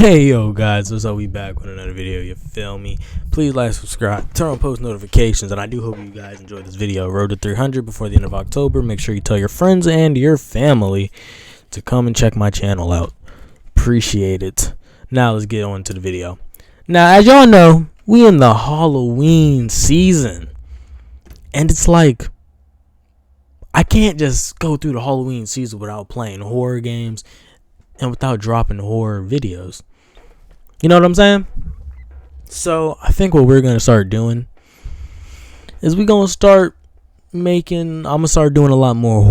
Hey yo guys, what's up? We back with another video, you feel me? Please like, subscribe, turn on post notifications, and I do hope you guys enjoyed this video. Road to 300 before the end of October. Make sure you tell your friends and your family to come and check my channel out. Appreciate it. Now let's get on to the video. Now, as y'all know, we in the Halloween season, and it's like I can't just go through the Halloween season without playing horror games and without dropping horror videos. You know what I'm saying? So I think what we're gonna start doing is I'm gonna start doing a lot more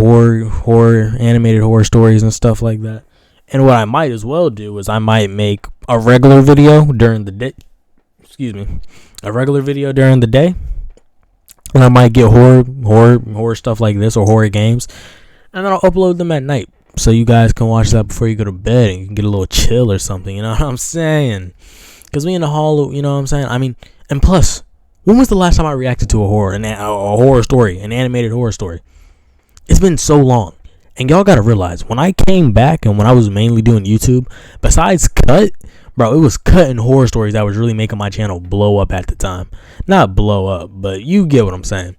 animated horror stories and stuff like that. And what I might as well do is I might make a regular video during the day. And I might get horror stuff like this, or horror games, and then I'll upload them at night, so you guys can watch that before you go to bed and you can get a little chill or something, you know what I'm saying? Because we in the Halloween, you know what I'm saying? I mean, and plus, when was the last time I reacted to a horror story, an animated horror story? It's been so long. And y'all gotta realize, when I came back and when I was mainly doing YouTube, besides Cut, bro, it was Cut and horror stories that was really making my channel blow up at the time. Not blow up, but you get what I'm saying.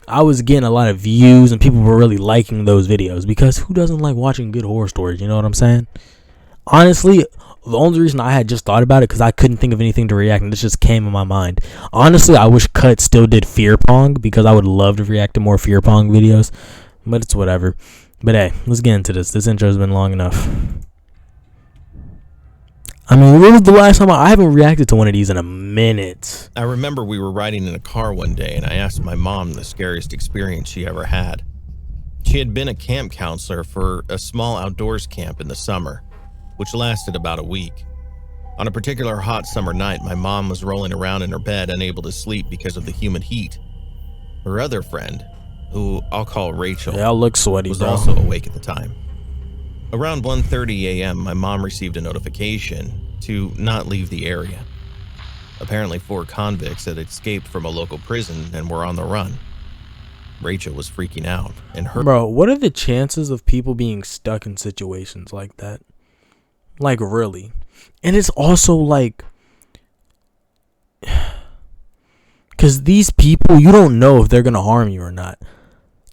I was getting a lot of views and people were really liking those videos, because who doesn't like watching good horror stories, you know what I'm saying? Honestly, the only reason I had just thought about it because I couldn't think of anything to react, and this just came in my mind. Honestly, I wish Cut still did Fear Pong, because I would love to react to more Fear Pong videos, but it's whatever. But hey, let's get into this. This intro's been long enough. I mean, when was the last time I haven't reacted to one of these in a minute? I remember we were riding in a car one day and I asked my mom the scariest experience she ever had. She had been a camp counselor for a small outdoors camp in the summer, which lasted about a week. On a particular hot summer night, my mom was rolling around in her bed, unable to sleep because of the humid heat. Her other friend, who I'll call Rachel, yeah, I look sweaty, was bro. also awake at the time. Around 1:30 a.m., my mom received a notification to not leave the area. Apparently, 4 convicts had escaped from a local prison and were on the run. Rachel was freaking out, and Bro, what are the chances of people being stuck in situations like that? Like, really? And it's also like, because these people, you don't know if they're gonna harm you or not.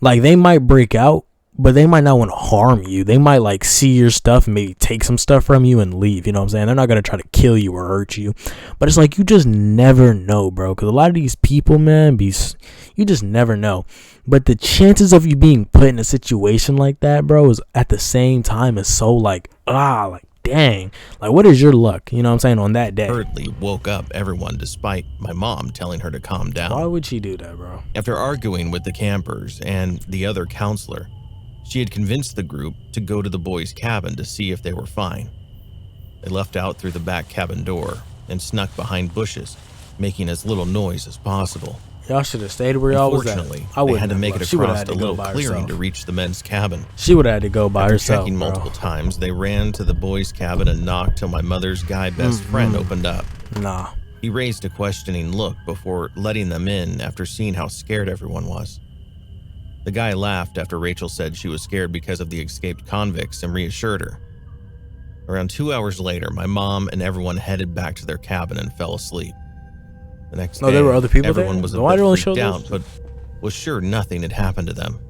Like, they might break out, but they might not want to harm you. They might like see your stuff and maybe take some stuff from you and leave. You know what I'm saying? They're not going to try to kill you or hurt you. But it's like, you just never know, bro. Because a lot of these people, man, you just never know. But the chances of you being put in a situation like that, bro, is at the same time is so like dang. Like, what is your luck? You know what I'm saying? On that day. Hurriedly woke up everyone despite my mom telling her to calm down. Why would she do that, bro? After arguing with the campers and the other counselor, she had convinced the group to go to the boys' cabin to see if they were fine. They left out through the back cabin door and snuck behind bushes, making as little noise as possible. Y'all should have stayed where y'all was at. Unfortunately, they had to make it across the little clearing to reach the men's cabin. She would have had to go by herself, Checking multiple times, they ran to the boys' cabin and knocked till my mother's guy best friend opened up. Nah. He raised a questioning look before letting them in after seeing how scared everyone was. The guy laughed after Rachel said she was scared because of the escaped convicts and reassured her. Around 2 hours later, my mom and everyone headed back to their cabin and fell asleep. The next day, there were other people everyone there? was a Why bit did they freaked show out, those? but was sure nothing had happened to them.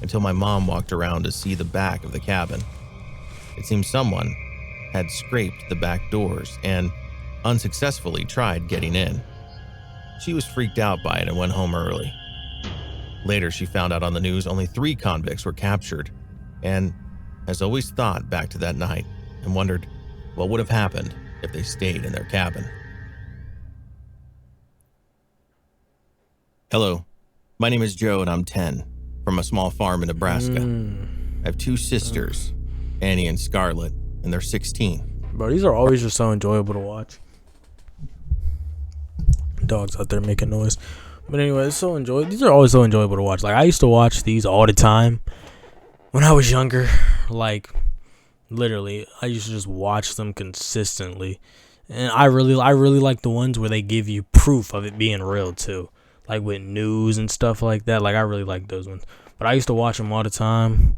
Until my mom walked around to see the back of the cabin. It seemed someone had scraped the back doors and unsuccessfully tried getting in. She was freaked out by it and went home early. Later, she found out on the news only 3 convicts were captured, and has always thought back to that night and wondered what would have happened if they stayed in their cabin. Hello, my name is Joe and I'm 10, from a small farm in Nebraska. I have 2 sisters, Annie and Scarlett, and they're 16. Bro, these are always just so enjoyable to watch. Dogs out there making noise. But anyway, these are always so enjoyable to watch. Like, I used to watch these all the time when I was younger. Like, literally, I used to just watch them consistently. And I really like the ones where they give you proof of it being real too. Like with news and stuff like that. Like, I really like those ones. But I used to watch them all the time.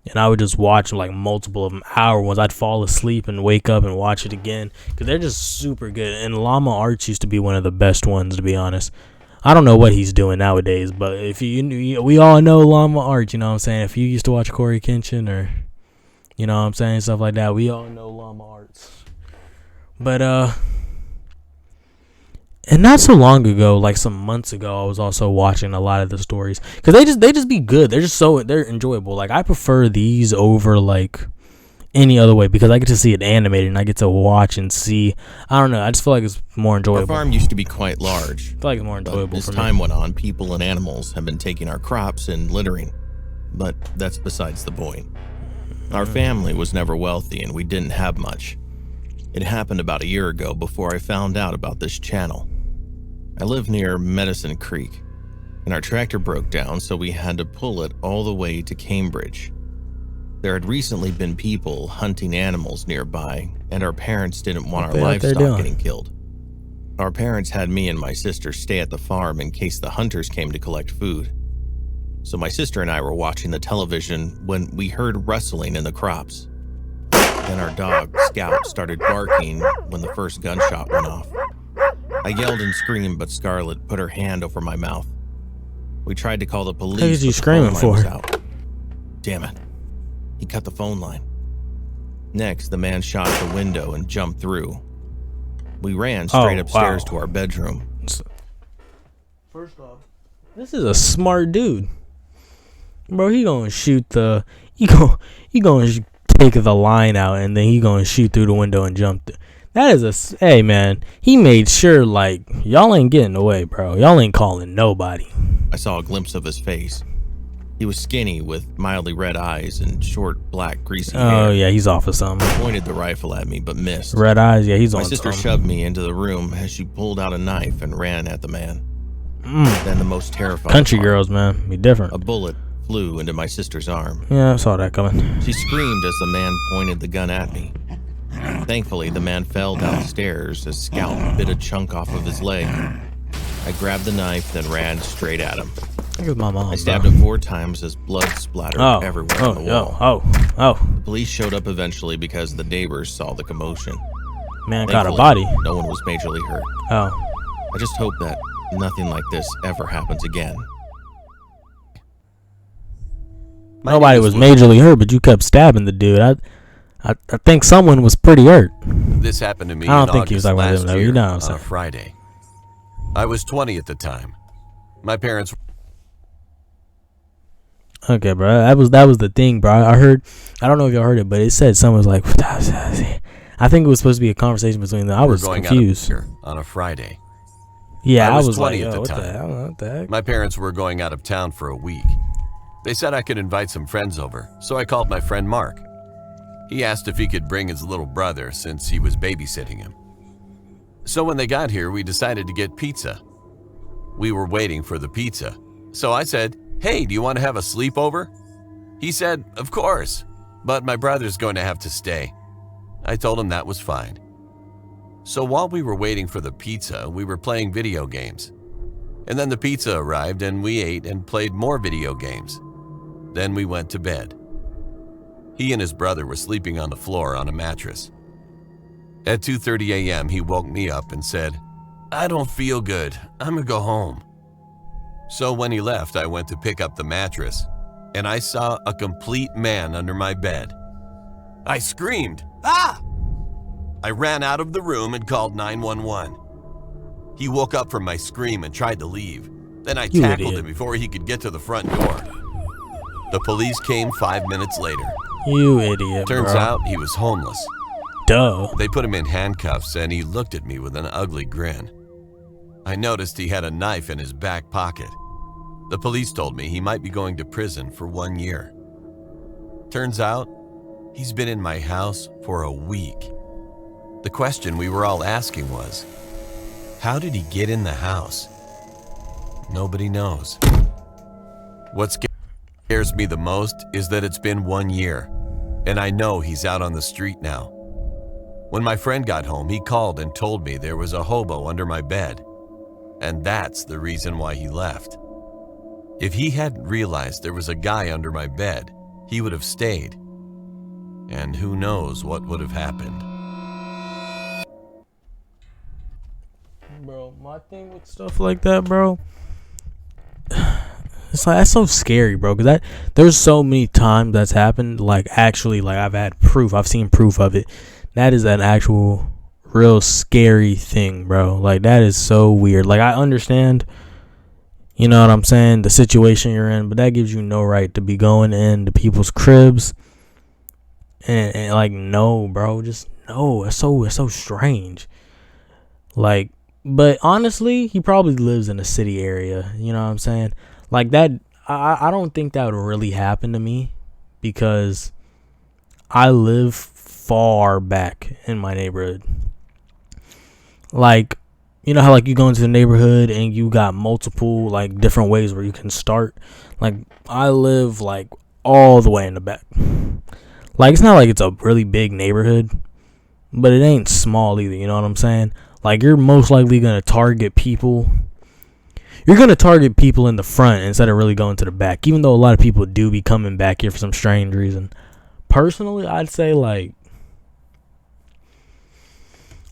and I would just watch like multiple of them hour ones. I'd fall asleep and wake up and watch it again because they're just super good. And Llama Arts used to be one of the best ones, to be honest. I don't know what he's doing nowadays, but if we all know Llama Arts, you know what I'm saying? If you used to watch Corey Kenshin or, you know what I'm saying, stuff like that, we all know Llama Arts. But, and not so long ago, like some months ago, I was also watching a lot of the stories because they just be good. They're enjoyable. Like I prefer these over like any other way because I get to see it animated and I get to watch and see. I don't know. I just feel like it's more enjoyable. Our farm used to be quite large. I feel like it's more enjoyable. As time went on, people and animals have been taking our crops and littering, but that's besides the point. Our family was never wealthy and we didn't have much. It happened about a year ago before I found out about this channel. I live near Medicine Creek, and our tractor broke down, so we had to pull it all the way to Cambridge. There had recently been people hunting animals nearby, and our parents didn't want our livestock getting killed. Our parents had me and my sister stay at the farm in case the hunters came to collect food. So my sister and I were watching the television when we heard rustling in the crops. Then our dog, Scout, started barking when the first gunshot went off. I yelled and screamed, but Scarlett put her hand over my mouth. We tried to call the police. What is you screaming for? Damn it. He cut the phone line. Next, the man shot at the window and jumped through. We ran straight upstairs to our bedroom. First off, this is a smart dude. Bro, he gonna shoot the... He gonna take the line out and then he gonna shoot through the window and jump through. That is hey man, he made sure like y'all ain't getting away, bro. Y'all ain't calling nobody. I saw a glimpse of his face. He was skinny with mildly red eyes and short black greasy hair. Oh yeah, he's off of something. He pointed the rifle at me but missed. Red eyes, yeah, he's on something. My sister shoved me into the room as she pulled out a knife and ran at the man. Then the most terrifying country part, girls, man, be different. A bullet flew into my sister's arm. Yeah, I saw that coming. She screamed as the man pointed the gun at me. Thankfully, the man fell downstairs as Scout bit a chunk off of his leg. I grabbed the knife, then ran straight at him. Look at my mom. I stabbed him 4 times as blood splattered everywhere on the wall. The police showed up eventually because the neighbors saw the commotion. Man caught a body. No one was majorly hurt. I just hope that nothing like this ever happens again. Nobody was majorly hurt, but you kept stabbing the dude. I think someone was pretty hurt. This happened to me I don't think he was talking about him, though. You know what I'm saying. On a Friday. I was 20 at the time. My parents... Okay, bro. That was the thing, bro. I heard... I don't know if y'all heard it, but it said someone was like... I think it was supposed to be a conversation between them. I was confused. On a Friday. Yeah, I was 20 like, at the what time. the hell? What the heck? My parents were going out of town for a week. They said I could invite some friends over, so I called my friend Mark. He asked if he could bring his little brother since he was babysitting him. So when they got here, we decided to get pizza. We were waiting for the pizza. So I said, "Hey, do you want to have a sleepover?" He said, "Of course, but my brother's going to have to stay." I told him that was fine. So while we were waiting for the pizza, we were playing video games. And then the pizza arrived and we ate and played more video games. Then we went to bed. He and his brother were sleeping on the floor on a mattress. At 2:30 a.m., he woke me up and said, "I don't feel good. I'm gonna go home." So when he left, I went to pick up the mattress, and I saw a complete man under my bed. I screamed, "Ah!" I ran out of the room and called 911. He woke up from my scream and tried to leave. Then I tackled him before he could get to the front door. The police came 5 minutes later. You idiot, Turns bro. out he was homeless. Duh. They put him in handcuffs and he looked at me with an ugly grin. I noticed he had a knife in his back pocket. The police told me he might be going to prison for 1 year. Turns out, he's been in my house for a week. The question we were all asking was, how did he get in the house? Nobody knows. What scares me the most is that it's been 1 year, and I know he's out on the street now. When my friend got home, he called and told me there was a hobo under my bed, and that's the reason why he left. If he hadn't realized there was a guy under my bed, he would have stayed. And who knows what would have happened. Bro, my thing with stuff like that, bro, it's like, that's so scary, bro, because there's so many times that's happened, like, actually, like, I've seen proof of it. That is an actual real scary thing, bro. Like, that is so weird. Like, I understand, you know what I'm saying, the situation you're in, but that gives you no right to be going into people's cribs and like, no, bro, just no. It's so strange. Like, but honestly, he probably lives in a city area, you know what I'm saying? Like, that, I don't think that would really happen to me, because I live far back in my neighborhood. Like, you know how, like, you go into the neighborhood and you got multiple, like, different ways where you can start? Like, I live, like, all the way in the back. Like, it's not like it's a really big neighborhood, but it ain't small either, you know what I'm saying? Like, you're most likely going to target people. You're going to target people in the front instead of really going to the back, even though a lot of people do be coming back here for some strange reason. Personally, I'd say, like,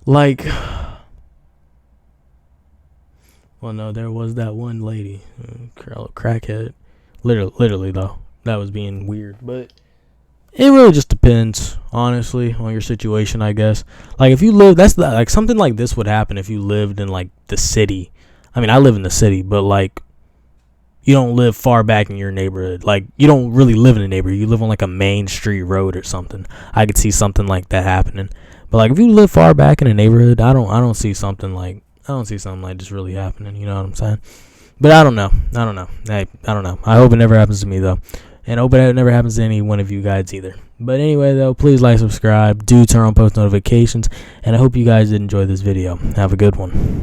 well, no, there was that one lady, crackhead. Literally, though, that was being weird. But it really just depends, honestly, on your situation, I guess. Like, if you live, like, something like this would happen if you lived in, like, the city. I mean, I live in the city, but, like, you don't live far back in your neighborhood. Like, you don't really live in a neighborhood. You live on, like, a main street road or something. I could see something like that happening. But, like, if you live far back in a neighborhood, I don't see something like this really happening. You know what I'm saying? But I don't know. Hey, I don't know. I hope it never happens to me, though. And I hope it never happens to any one of you guys either. But anyway, though, please like, subscribe, do turn on post notifications, and I hope you guys did enjoy this video. Have a good one.